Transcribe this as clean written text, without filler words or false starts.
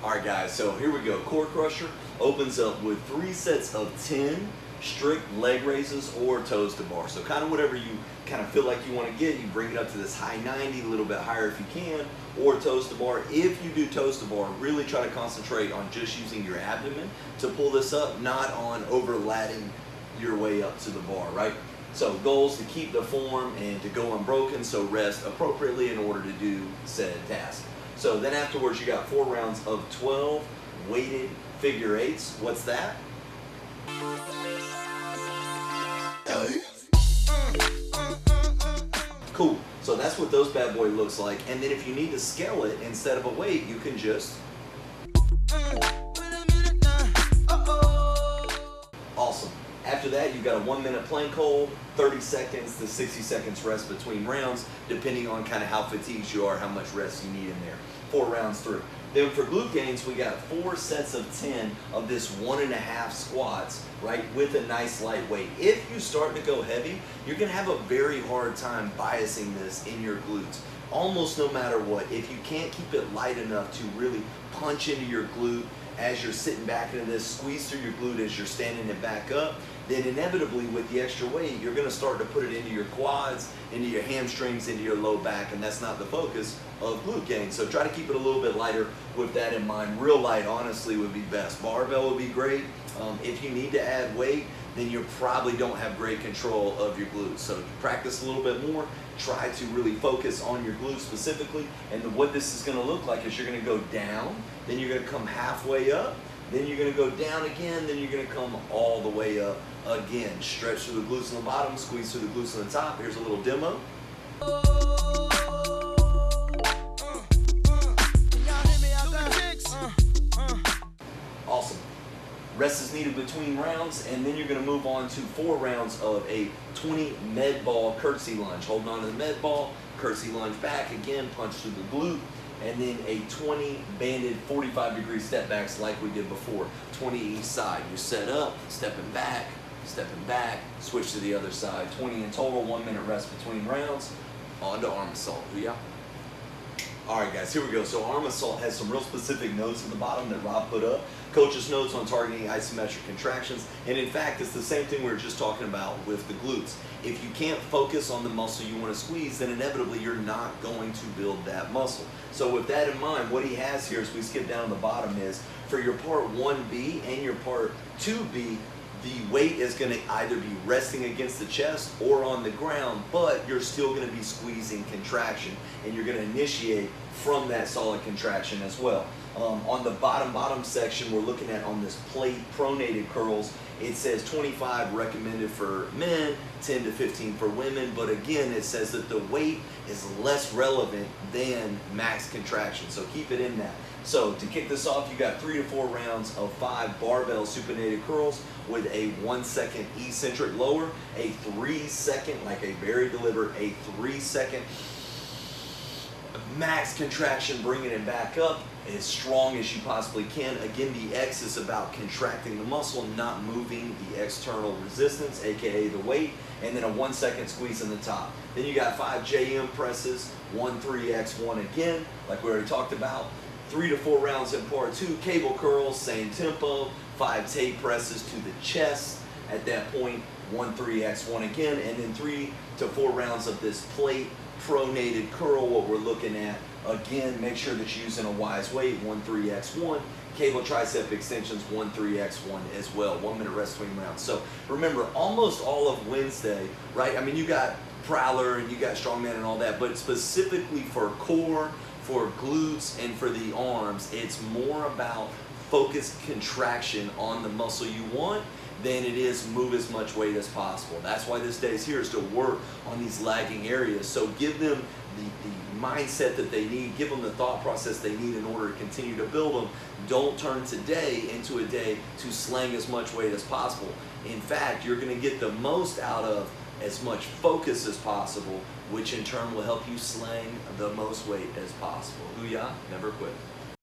All right, guys, so here we go. Core Crusher opens up with 3 sets of 10 strict leg raises or toes to bar. So kind of whatever you kind of feel like you want to get, you bring it up to this high 90, a little bit higher if you can, or toes to bar. If you do toes to bar, really try to concentrate on just using your abdomen to pull this up, not on overlapping your way up to the bar, right? So goals to keep the form and to go unbroken, so rest appropriately in order to do said task. So then afterwards you got 4 rounds of 12 weighted figure eights. What's that? Cool. So that's what those bad boy looks like. And then if you need to scale it instead of a weight, you can just awesome. After that, you've got a 1-minute plank hold, 30 seconds to 60 seconds rest between rounds, depending on kind of how fatigued you are, how much rest you need in there. 4 rounds through. Then for glute gains, we got 4 sets of 10 of this 1.5 squats, right, with a nice light weight. If you start to go heavy, you're gonna have a very hard time biasing this in your glutes, almost no matter what. If you can't keep it light enough to really punch into your glute as you're sitting back into this, squeeze through your glute as you're standing it back up, then inevitably with the extra weight, you're gonna start to put it into your quads, into your hamstrings, into your low back, and that's not the focus of glute gains. So try to keep it a little bit lighter with that in mind. Real light, honestly, would be best. Barbell would be great. If you need to add weight, then you probably don't have great control of your glutes. So practice a little bit more. Try to really focus on your glutes specifically. And what this is gonna look like is you're gonna go down, then you're gonna come halfway up, then you're gonna go down again, then you're gonna come all the way up again. Stretch through the glutes on the bottom, squeeze through the glutes on the top. Here's a little demo. Awesome. Rest is needed between rounds, and then you're gonna move on to 4 rounds of a 20 med ball curtsy lunge. Holding on to the med ball, curtsy lunge back, again, punch through the glute, and then a 20 banded 45-degree step backs like we did before. 20 each side. You set up, stepping back, switch to the other side. 20 in total, 1-minute rest between rounds. On to arm assault. Yeah. All right, guys, here we go. So arm assault has some real specific notes at the bottom that Rob put up. Coach's notes on targeting isometric contractions. And in fact, it's the same thing we were just talking about with the glutes. If you can't focus on the muscle you want to squeeze, then inevitably you're not going to build that muscle. So with that in mind, what he has here as we skip down to the bottom is for your part 1B and your part 2B, the weight is going to either be resting against the chest or on the ground, but you're still going to be squeezing contraction, and you're going to initiate from that solid contraction as well. On the bottom section, we're looking at on this plate pronated curls, it says 25 recommended for men, 10 to 15 for women, but again, it says that the weight is less relevant than max contraction, so keep it in that. So to kick this off, you got 3 to 4 rounds of 5 barbell supinated curls with a 1-second eccentric lower, a 3-second, like a very deliberate, a 3-second max contraction, bringing it back up as strong as you possibly can. Again, the X is about contracting the muscle, not moving the external resistance, aka the weight, and then a 1-second squeeze in the top. Then you got 5 JM presses, 1 3x1 again, like we already talked about. 3 to 4 rounds in part 2, cable curls, same tempo, 5 tape presses to the chest. At that point, 1 3x1 again, and then 3 to 4 rounds of this plate pronated curl. What we're looking at, again, make sure that you're using a wise weight, 1 3x1, cable tricep extensions, 1 3x1 as well, 1-minute rest between rounds. So remember, almost all of Wednesday, right? I mean, you got Prowler and you got Strongman and all that, but specifically for core, for glutes, and for the arms, it's more about focused contraction on the muscle you want than it is move as much weight as possible. That's why this day is here, is to work on these lagging areas. So give them the mindset that they need, give them the thought process they need in order to continue to build them. Don't turn today into a day to slang as much weight as possible. In fact, you're gonna get the most out of as much focus as possible, which in turn will help you slang the most weight as possible. Booyah, never quit.